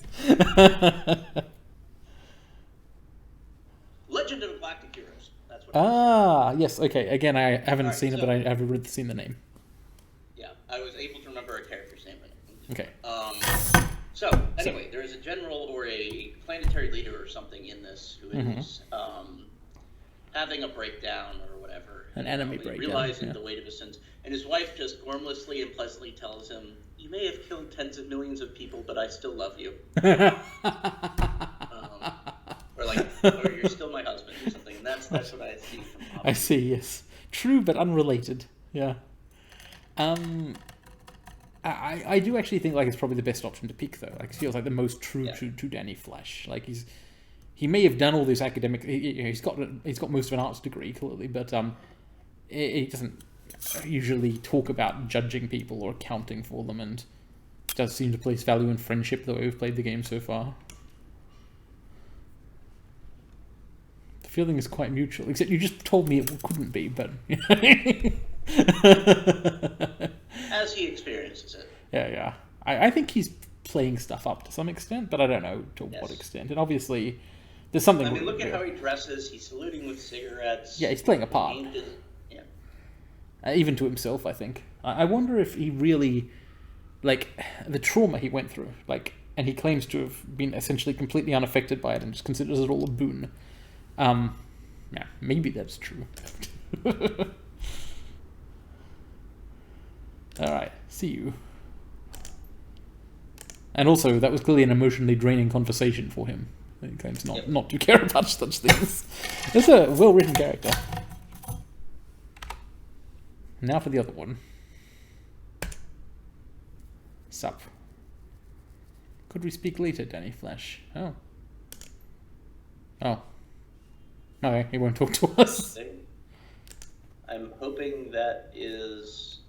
Legend of Galactic Heroes. That's what
yes. Okay. Again, I haven't seen it, but I have seen the name.
Yeah, I was able to remember a character's name.
Okay.
So anyway, there is a general or a planetary leader or something in this who is having a breakdown or whatever.
An enemy breakdown.
Realizing the weight of his sins, and his wife just gormlessly and pleasantly tells him, "You may have killed tens of millions of people, but I still love you." Or you're still my husband or something. And that's what I see from Pop.
I see. Yes. True, but unrelated. Yeah. I do actually think like it's probably the best option to pick though. Like it feels like the most true to Danny Flash. Like he may have done all this academic. He's got most of an arts degree clearly, but he doesn't usually talk about judging people or accounting for them, and does seem to place value in friendship the way we've played the game so far. The feeling is quite mutual, except you just told me it couldn't be, but.
As he experiences it.
Yeah. I think he's playing stuff up to some extent, but I don't know to what extent. And obviously, there's something.
I mean, look at how he dresses. He's saluting with cigarettes.
Yeah, he's playing a part. Even to himself, I think. I wonder if he really, like, the trauma he went through, like, and he claims to have been essentially completely unaffected by it and just considers it all a boon. Yeah, maybe that's true. Alright, see you. And also, that was clearly an emotionally draining conversation for him. He claims not to care about such things. It's a well-written character. Now for the other one. Sup. Could we speak later, Danny Flash? Oh. Okay, he won't talk to us.
I'm hoping that is...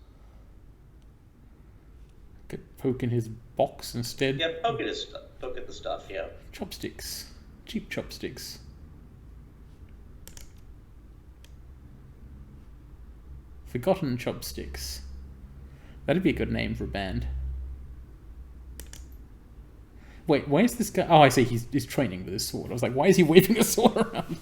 Could poke in his box instead.
Yeah, poke at the stuff, yeah.
Chopsticks. Cheap chopsticks. Forgotten Chopsticks. That'd be a good name for a band. Wait, why is this guy... Oh, I see, he's training with his sword. I was like, why is he waving a sword around?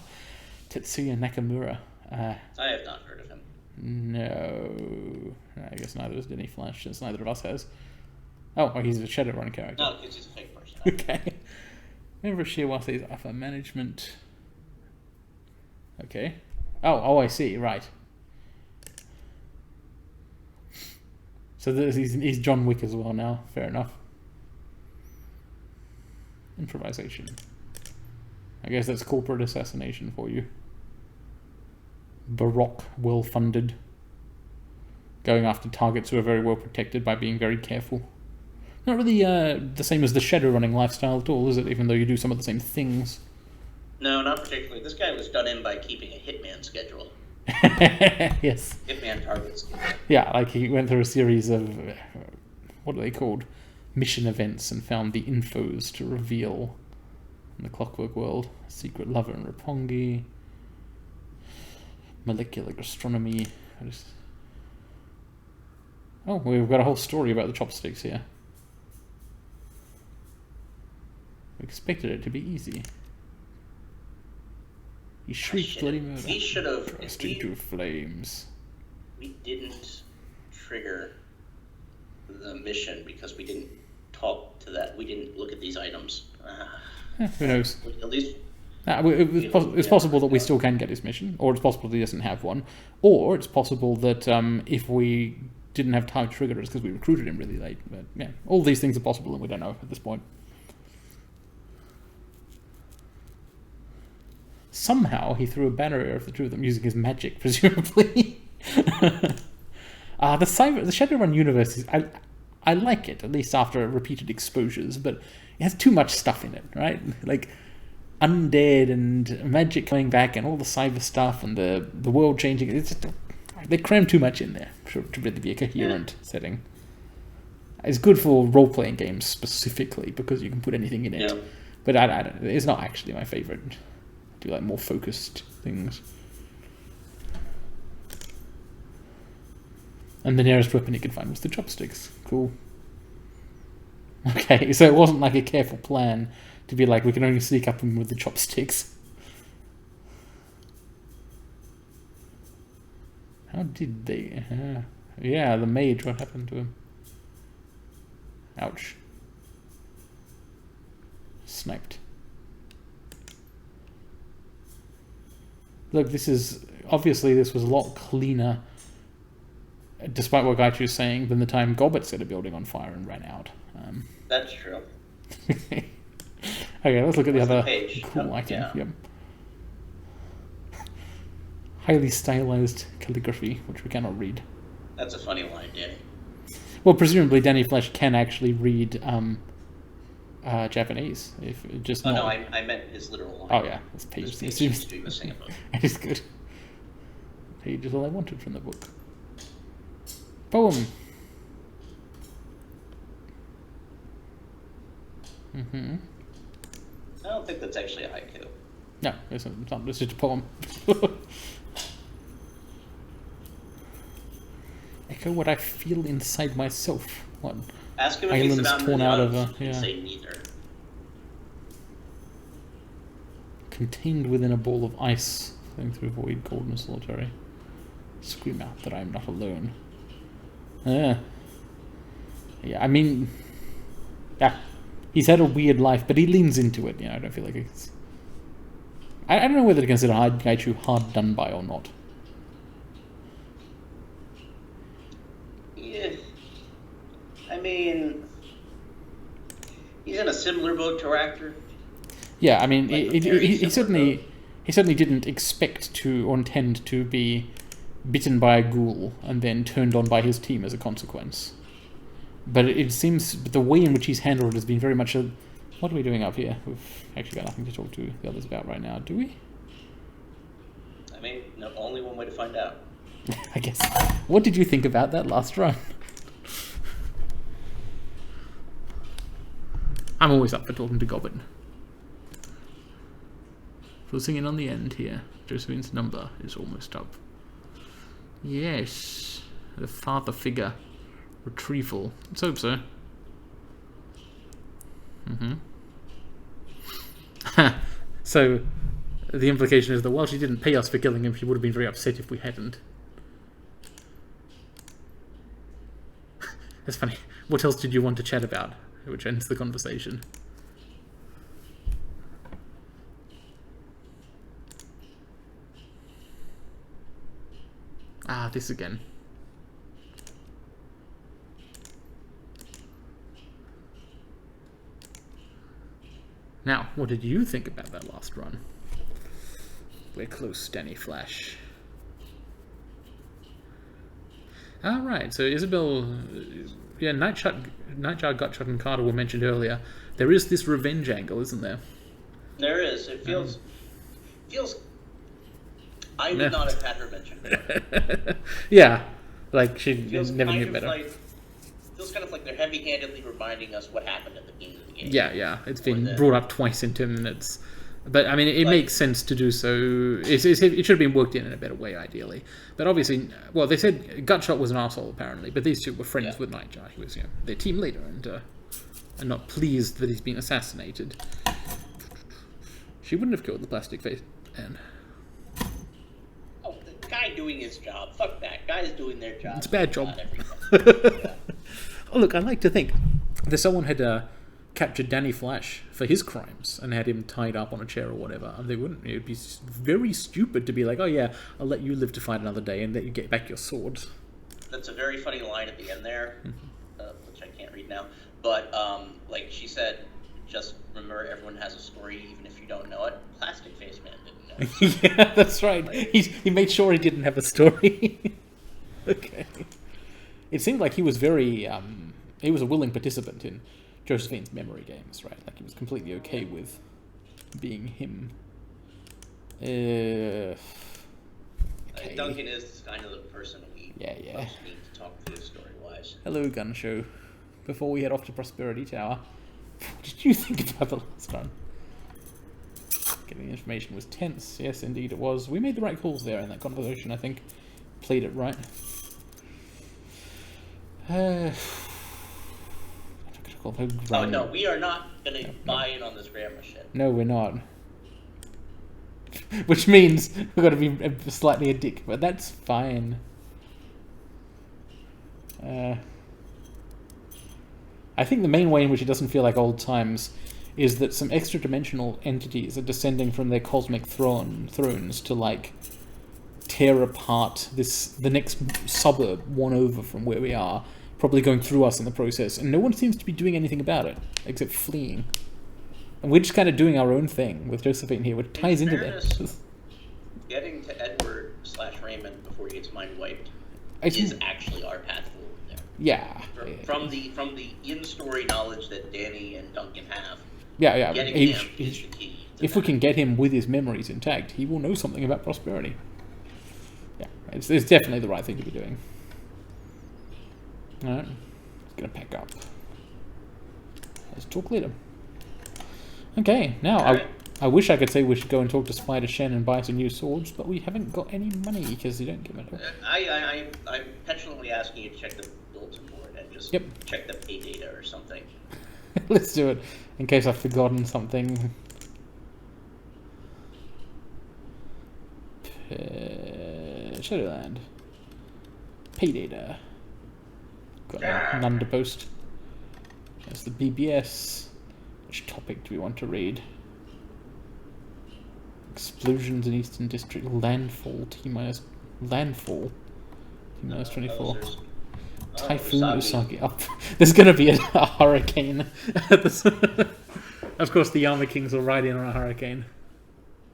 Tetsuya Nakamura.
I have not heard of him.
No. I guess neither has Denny Flash, since neither of us has. Oh, he's a Shadowrun character.
No, because he's a fake person.
Okay. Member of Shiawase's upper management. Okay. Oh, I see. Right. So he's John Wick as well now. Fair enough. Improvisation. I guess that's corporate assassination for you. Baroque, well-funded. Going after targets who are very well protected by being very careful. Not really the same as the Shadowrunning lifestyle at all, is it? Even though you do some of the same things.
No, not particularly. This guy was done in by keeping a hitman schedule.
Yes.
Hitman targets.
Yeah, like he went through a series of, what are they called? Mission events and found the infos to reveal in the Clockwork World. Secret Lover in Roppongi. Molecular Gastronomy. Oh, we've got a whole story about the chopsticks here. We expected it to be easy. He shrieked bloody murder.
We should have...
Burst into flames.
We didn't trigger the mission because we didn't talk to that. We didn't look at these items.
Who knows?
At least...
It's possible that we still can get his mission, or it's possible that he doesn't have one, or it's possible that if we didn't have time to trigger it, it's because we recruited him really late. But yeah, all these things are possible, and we don't know at this point. Somehow he threw a barrier of the two of them using his magic, presumably. The Shadowrun universe is I like it, at least after repeated exposures, but it has too much stuff in it, right? Like undead and magic coming back and all the cyber stuff and the world changing. It's just, they cram too much in there to really be a coherent setting. It's good for role-playing games specifically because you can put anything in it. Yeah. But I don't, it's not actually my favorite. I do like more focused things. And the nearest weapon he could find was the chopsticks. Cool. Okay, so it wasn't like a careful plan to be like, we can only sneak up him with the chopsticks. How did they... yeah, the mage, what happened to him? Ouch. Sniped. Look, this is... Obviously, this was a lot cleaner, despite what Gaichu is saying, than the time Gobbet set a building on fire and ran out.
That's true.
Okay, let's look at the other cool item.
Yeah.
Yep. Highly stylized calligraphy, which we cannot read.
That's a funny line, Danny.
Well, presumably Danny Flesh can actually read Japanese. If just
no,
not...
I meant his literal line.
Oh yeah, this page
seems to be missing a book.
It is good. Page is all I wanted from the book. Poem. Mm-hmm.
I don't think that's actually a haiku.
No, it's not. It's just a poem. Echo what I feel inside myself. What?
Ask him if he's about
torn out of
say neither.
Contained within a ball of ice, flowing through void, cold and solitary. Scream out that I am not alone. Yeah, I mean, yeah, he's had a weird life, but he leans into it. You know, I don't feel like it's... I don't know whether to consider Gaichu hard done by or not.
Yeah, I mean, he's in a similar boat to Ractor.
Yeah, I mean, he certainly didn't expect to or intend to be bitten by a ghoul and then turned on by his team as a consequence. But it seems the way in which he's handled it has been very much a... What are we doing up here? We've actually got nothing to talk to the others about right now, do we?
I mean, no, only one way to find out.
I guess. What did you think about that last run? I'm always up for talking to Goblin. Closing in on the end here. Josephine's number is almost up. Yes. The father figure. Retrieval. Let's hope so. So, the implication is that while she didn't pay us for killing him, she would have been very upset if we hadn't. That's funny. What else did you want to chat about? Which ends the conversation. Ah, this again. Now, what did you think about that last run? We're close, Danny Flash. Ah, right. So Isabel, yeah, Nightjar, Gutshot, and Carter were mentioned earlier. There is this revenge angle, isn't there?
There is. It feels. I would not have had her mentioned.
Yeah, like she never knew better.
Feels kind of like they're heavy-handedly reminding us what happened at the beginning of the game.
Yeah. It's been brought up twice in 2 minutes. But, I mean, it makes sense to do so. It should have been worked in a better way, ideally. But obviously, well, they said Gutshot was an arsehole, apparently, but these two were friends with Nightjar. He was, their team leader, and not pleased that he's been assassinated. She wouldn't have killed the plastic face man.
Oh, the guy doing his job. Fuck that. Guys doing their job.
It's a bad job.
Yeah.
Oh, look, I like to think that someone had captured Danny Flash for his crimes and had him tied up on a chair or whatever, and they wouldn't. It would be very stupid to be like, oh yeah, I'll let you live to fight another day and let you get back your sword.
That's a very funny line at the end there, which I can't read now. But, like she said, just remember everyone has a story even if you don't know it. Plastic Face Man didn't know.
Yeah, that's right. He made sure he didn't have a story. Okay. It seemed like he was very, he was a willing participant in Josephine's memory games, right? Like he was completely okay with being him. Okay.
Duncan is kind of the person we most need to talk through story-wise.
Hello, Gun Show. Before we head off to Prosperity Tower, what did you think about the last run? Getting the information was tense. Yes, indeed it was. We made the right calls there in that conversation, I think. Played it right.
Oh no, we are not going to buy in on this grammar shit.
No, we're not. Which means we've got to be slightly a dick, but that's fine. I think the main way in which it doesn't feel like old times is that some extra-dimensional entities are descending from their cosmic thrones to, like, tear apart the next suburb one over from where we are, probably going through us in the process, and no one seems to be doing anything about it, except fleeing. And we're just kind of doing our own thing with Josephine here, which ties into that. Getting
to Edward/Raymond before he gets mind wiped is actually our path forward there.
Yeah.
From the in-story knowledge that Danny and Duncan have.
Yeah.
Getting him is the key.
If we can get him with his memories intact, he will know something about Prosperity. Yeah, it's definitely the right thing to be doing. Alright, let's get a pack up. Let's talk later. Okay, now I wish I could say we should go and talk to Spider Shen and buy some new swords, but we haven't got any money because you don't give it.
I'm petulantly asking you to check the bulletin board and just check the pay data or something.
Let's do it in case I've forgotten something. Shadowland. Pay data. Got none to post. There's the BBS. Which topic do we want to read? Explosions in Eastern District. Landfall. T-minus. Landfall. T-minus 24. Typhoon Usagi up. There's gonna be a hurricane. Of course, the Yama Kings will ride in on a hurricane.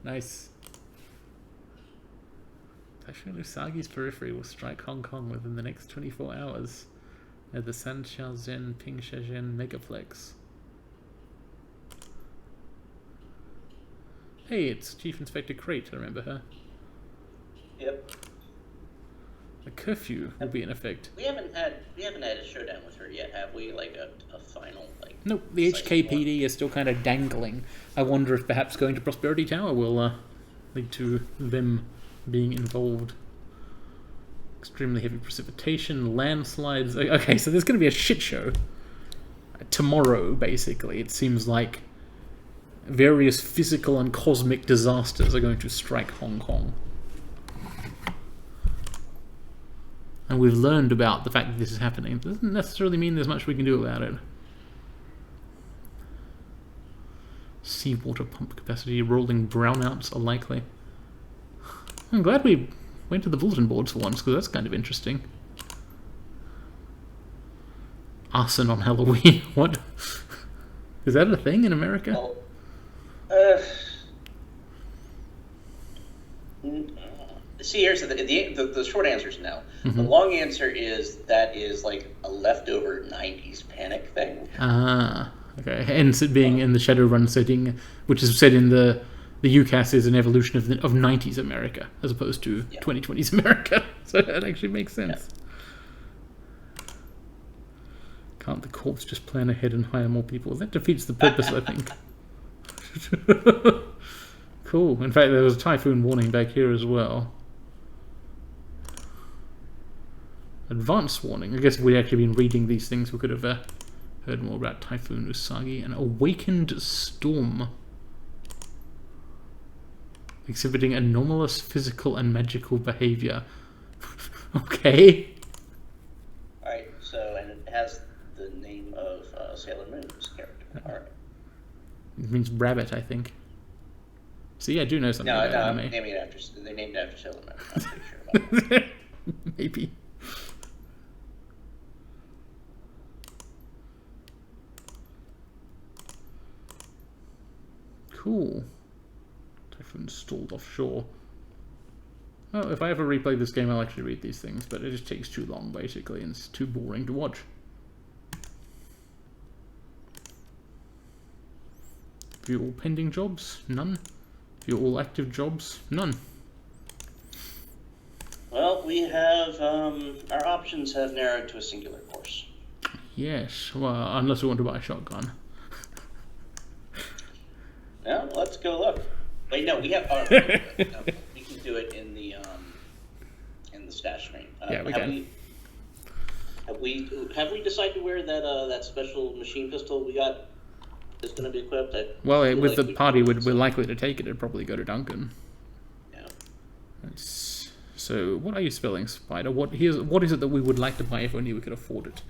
Nice. Typhoon Usagi's periphery will strike Hong Kong within the next 24 hours at the Sanxiaozhen Pingsha Megaplex. Hey, it's Chief Inspector Crate, I remember her.
Yep.
A curfew will be in effect.
We haven't had a showdown with her yet, have we? Like a final
Nope, the HKPD is still kind of dangling. I wonder if perhaps going to Prosperity Tower will lead to them being involved. Extremely heavy precipitation, landslides. Okay, so there's going to be a shit show. Tomorrow, basically, it seems like various physical and cosmic disasters are going to strike Hong Kong. And we've learned about the fact that this is happening. It doesn't necessarily mean there's much we can do about it. Seawater pump capacity, rolling brownouts are likely. I'm glad we went to the bulletin boards for once, because that's kind of interesting. Arson on Halloween. What? Is that a thing in America?
Well, see, here's the short answer is no. The long answer is that is like a leftover 90s panic thing.
Ah, okay. Hence it being in the Shadowrun setting, which is set in the UCAS is an evolution of 90s America, as opposed to 2020s America. So that actually makes sense. Yeah. Can't the corpse just plan ahead and hire more people? That defeats the purpose, I think. Cool. In fact, there was a typhoon warning back here as well. Advance warning. I guess if we'd actually been reading these things, we could have heard more about Typhoon Usagi. An awakened storm. Exhibiting anomalous physical and magical behavior. Okay.
Alright, so, and it has the name of Sailor Moon's character. Alright.
It means rabbit, I think. See, I do know something about anime.
They named it after Sailor Moon. I'm pretty sure about that.
Maybe. Cool. Typhoon stalled offshore. Oh, if I ever replay this game, I'll actually read these things, but it just takes too long, basically, and it's too boring to watch. View all pending jobs? None. View all active jobs? None.
Well, we have, our options have narrowed to a singular course.
Yes, well, unless we want to buy a shotgun.
Well, let's go look. Wait, no, we have. No, we can do it in the stash screen.
Yeah, we can.
Have we decided where that special machine pistol we got is going to be equipped?
Well, with the party we're likely to take it, it'd probably go to Duncan.
Yeah.
So, what are you spelling, Spider? What is it that we would like to buy if only we could afford it?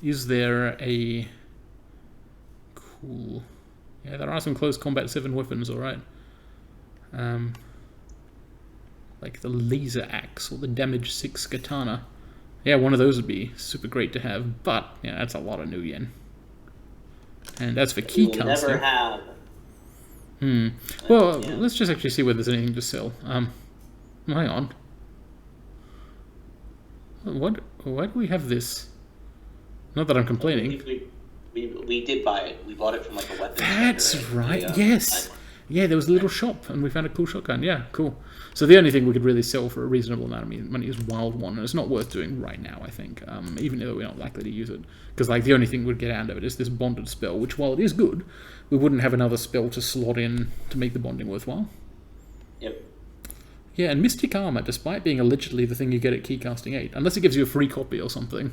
Is there a cool? Yeah, there are some close combat 7 weapons, alright. Like the laser axe or the damage 6 katana. Yeah, one of those would be super great to have, but yeah, that's a lot of new yen. And that's for key casting.
Never have.
Well, let's just actually see whether there's anything to sell. Hang on. Why do we have this? Not that I'm complaining.
We did buy it. We bought it from like a weapons.
That's right. Yes. Yeah, there was a little shop, and we found a cool shotgun. Yeah, cool. So the only thing we could really sell for a reasonable amount of money is Wild One, and it's not worth doing right now, I think, even though we're not likely to use it. Because like the only thing we'd get out of it is this bonded spell, which while it is good, we wouldn't have another spell to slot in to make the bonding worthwhile.
Yep.
Yeah, and Mystic Armor, despite being allegedly the thing you get at Keycasting 8, unless it gives you a free copy or something,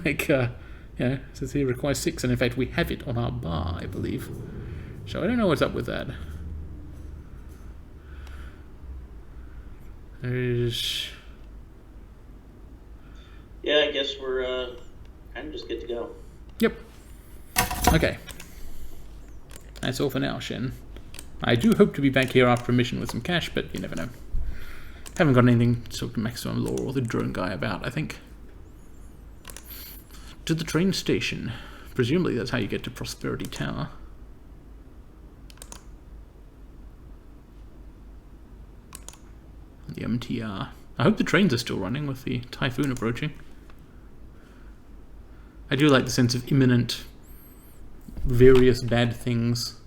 like, yeah, it says here requires 6, and in fact we have it on our bar, I believe. So I don't know what's up with that.
Yeah, I guess we're kind of just good to go.
Yep. Okay. That's all for now, Shen. I do hope to be back here after a mission with some cash, but you never know. Haven't got anything to talk to Maximum Law or the drone guy about, I think. To the train station. Presumably that's how you get to Prosperity Tower. The MTR. I hope the trains are still running with the typhoon approaching. I do like the sense of imminent, various bad things